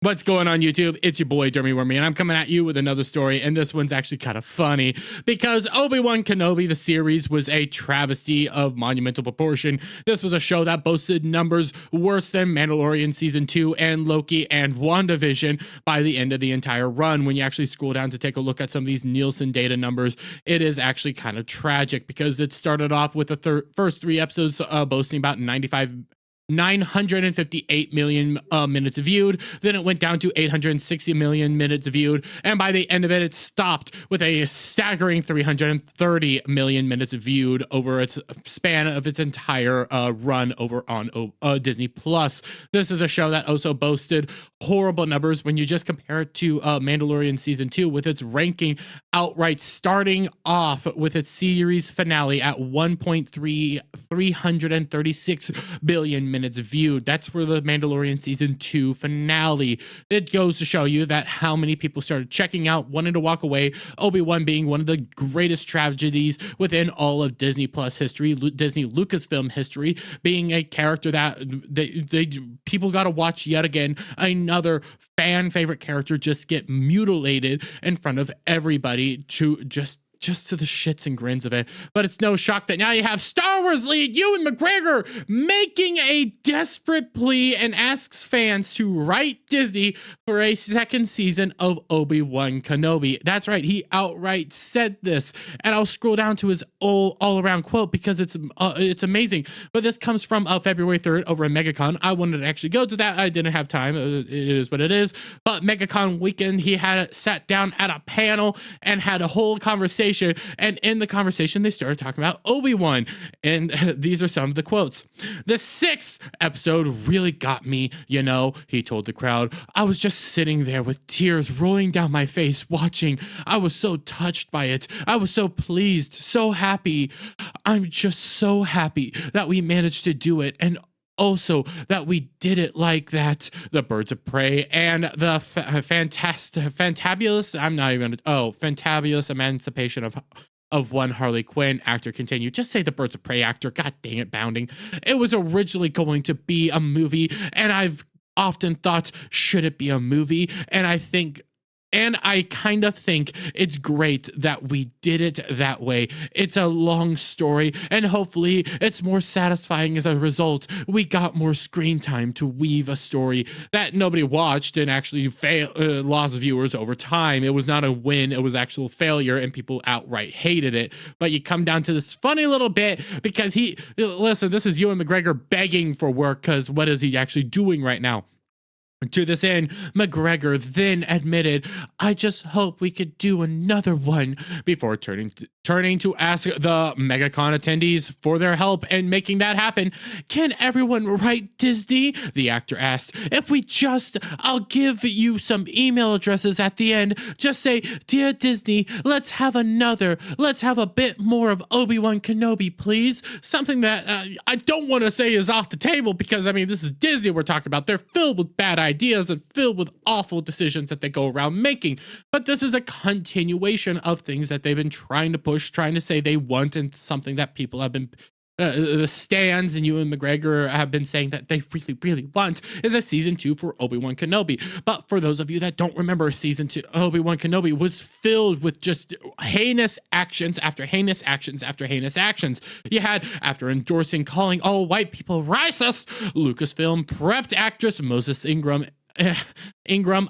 What's going on YouTube? It's your boy Dermy Wormy, and I'm coming at you with another story, and this one's actually kind of funny because Obi-Wan Kenobi, the series, was a travesty of monumental proportion. This was a show that boasted numbers worse than Mandalorian Season 2 and Loki and WandaVision by the end of the entire run. When you actually scroll down to take a look at some of these Nielsen data numbers, it is actually kind of tragic because it started off with the first 3 episodes boasting about 958 million minutes viewed. Then it went down to 860 million minutes viewed, and by the end of it, it stopped with a staggering 330 million minutes viewed over its span of its entire run over on Disney Plus. This is a show that also boasted horrible numbers when you just compare it to Mandalorian Season 2, with its ranking outright starting off with its series finale at 336 billion minutes viewed. That's for the Mandalorian Season 2 finale. It goes to show you that how many people started checking out, wanting to walk away, Obi-Wan being one of the greatest tragedies within all of Disney Plus history, Disney Lucasfilm history, being a character that people got to watch yet again, another fan favorite character just get mutilated in front of everybody to just to the shits and grins of it. But it's no shock that now you have Star Wars lead Ewan McGregor making a desperate plea and asks fans to write Disney for a second season of Obi-Wan Kenobi. That's right, he outright said this, and I'll scroll down to his all-around quote because it's amazing. But this comes from February 3rd over at MegaCon. I wanted to actually go to that. I didn't have time. It is what it is. But MegaCon weekend, he had sat down at a panel and had a whole conversation. And in the conversation, they started talking about Obi-Wan. And these are some of the quotes. "The 6th episode really got me, you know," he told the crowd. "I was just sitting there with tears rolling down my face watching. I was so touched by it. I was so pleased, so happy. I'm just so happy that we managed to do it. And also that we did it like that. The Birds of Prey and the fantabulous emancipation of one Harley Quinn actor continued." Just say the Birds of Prey actor. God dang it, Bounding. "It was originally going to be a movie, and I've often thought, should it be a movie? And I kind of think it's great that we did it that way. It's a long story, and hopefully it's more satisfying as a result. We got more screen time to weave a story that nobody watched and actually lost viewers over time. It was not a win, it was actual failure, and people outright hated it." But you come down to this funny little bit because listen, this is Ewan McGregor begging for work, because what is he actually doing right now? To this end, McGregor then admitted, "I just hope we could do another one," before turning to ask the MegaCon attendees for their help in making that happen. "Can everyone write Disney?" the actor asked. I'll give you some email addresses at the end. Just say, 'Dear Disney, let's have a bit more of Obi-Wan Kenobi, please.' Something that I don't want to say is off the table, because I mean, this is Disney we're talking about. They're filled with bad ideas and filled with awful decisions that they go around making. But this is a continuation of things that they've been trying to push, trying to say they want, and something that people have been the stands and Ewan McGregor have been saying that they really, really want is a season 2 for Obi-Wan Kenobi. But for those of you that don't remember, season 2 Obi-Wan Kenobi was filled with just heinous actions after heinous actions after heinous actions. You had, after endorsing calling all white people racist, Lucasfilm prepped actress Moses Ingram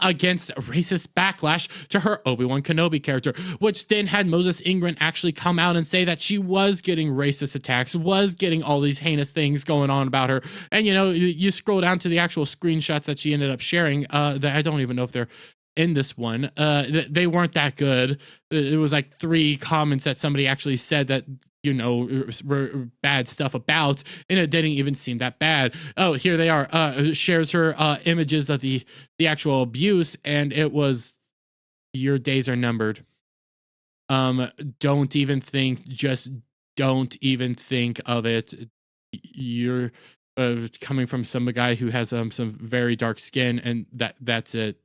against racist backlash to her Obi-Wan Kenobi character, which then had Moses Ingram actually come out and say that she was getting racist attacks, was getting all these heinous things going on about her. And you know, you scroll down to the actual screenshots that she ended up sharing, that I don't even know if they're in this one. They weren't that good. It was like 3 comments that somebody actually said that, you know, bad stuff about, and it didn't even seem that bad. Oh, here they are. Shares her images of the actual abuse, and it was, "Your days are numbered. Don't even think of it. You're coming from some guy who has some very dark skin, and that's it.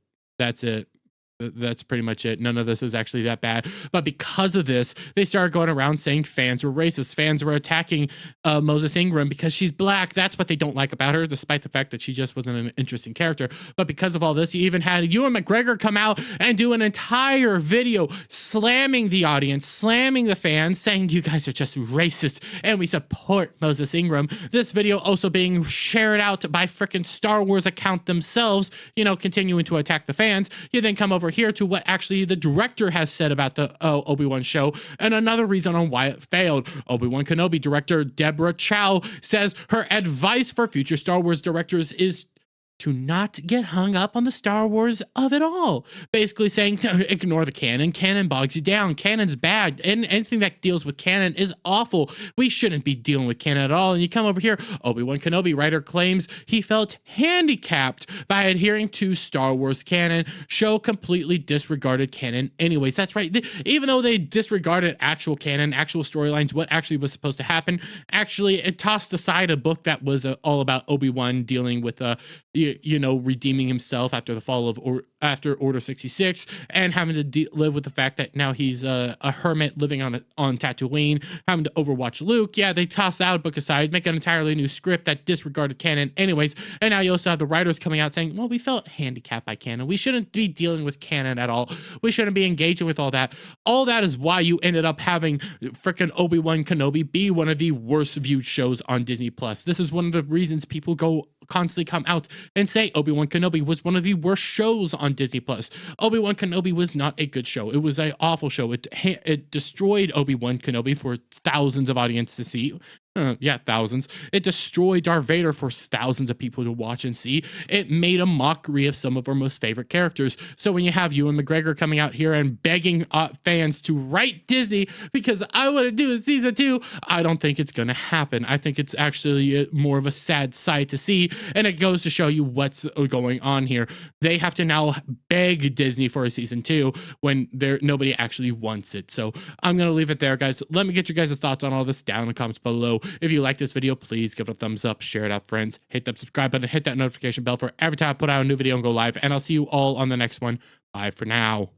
That's pretty much it. None of this is actually that bad. But because of this, they started going around saying fans were racist. Fans were attacking Moses Ingram because she's black. That's what they don't like about her, despite the fact that she just wasn't an interesting character. But because of all this, you even had Ewan McGregor come out and do an entire video slamming the audience, slamming the fans, saying you guys are just racist and we support Moses Ingram. This video also being shared out by freaking Star Wars account themselves, continuing to attack the fans. You then come over here to what actually the director has said about the Obi-Wan show, and another reason on why it failed. Obi-Wan Kenobi director Deborah Chow says her advice for future Star Wars directors is to not get hung up on the Star Wars of it all. Basically saying, ignore the canon. Canon bogs you down. Canon's bad. And anything that deals with canon is awful. We shouldn't be dealing with canon at all. And you come over here, Obi-Wan Kenobi writer claims he felt handicapped by adhering to Star Wars canon. Show completely disregarded canon anyways. That's right. Even though they disregarded actual canon, actual storylines, what actually was supposed to happen, actually it tossed aside a book that was all about Obi-Wan dealing with redeeming himself after the fall of after Order 66 and having to live with the fact that now he's a hermit living on Tatooine, having to overwatch Luke. Yeah, they tossed that book aside, make an entirely new script that disregarded canon anyways. And now you also have the writers coming out saying, well, we felt handicapped by canon. We shouldn't be dealing with canon at all. We shouldn't be engaging with all that. All that is why you ended up having freaking Obi-Wan Kenobi be one of the worst viewed shows on Disney Plus. This is one of the reasons people constantly come out and say Obi-Wan Kenobi was one of the worst shows on Disney Plus. Obi-Wan Kenobi was not a good show. It was an awful show. It destroyed Obi-Wan Kenobi for thousands of audience to see. Thousands. It destroyed Darth Vader for thousands of people to watch and see. It made a mockery of some of our most favorite characters. So when you have Ewan McGregor coming out here and begging fans to write Disney because I want to do a season 2, I don't think it's going to happen. I think it's actually more of a sad sight to see, and it goes to show you what's going on here. They have to now beg Disney for a season 2 when nobody actually wants it. So I'm going to leave it there, guys. Let me get your guys' thoughts on all this down in the comments below. If you like this video, please give it a thumbs up, share it out, friends, hit that subscribe button, hit that notification bell for every time I put out a new video and go live, and I'll see you all on the next one. Bye for now.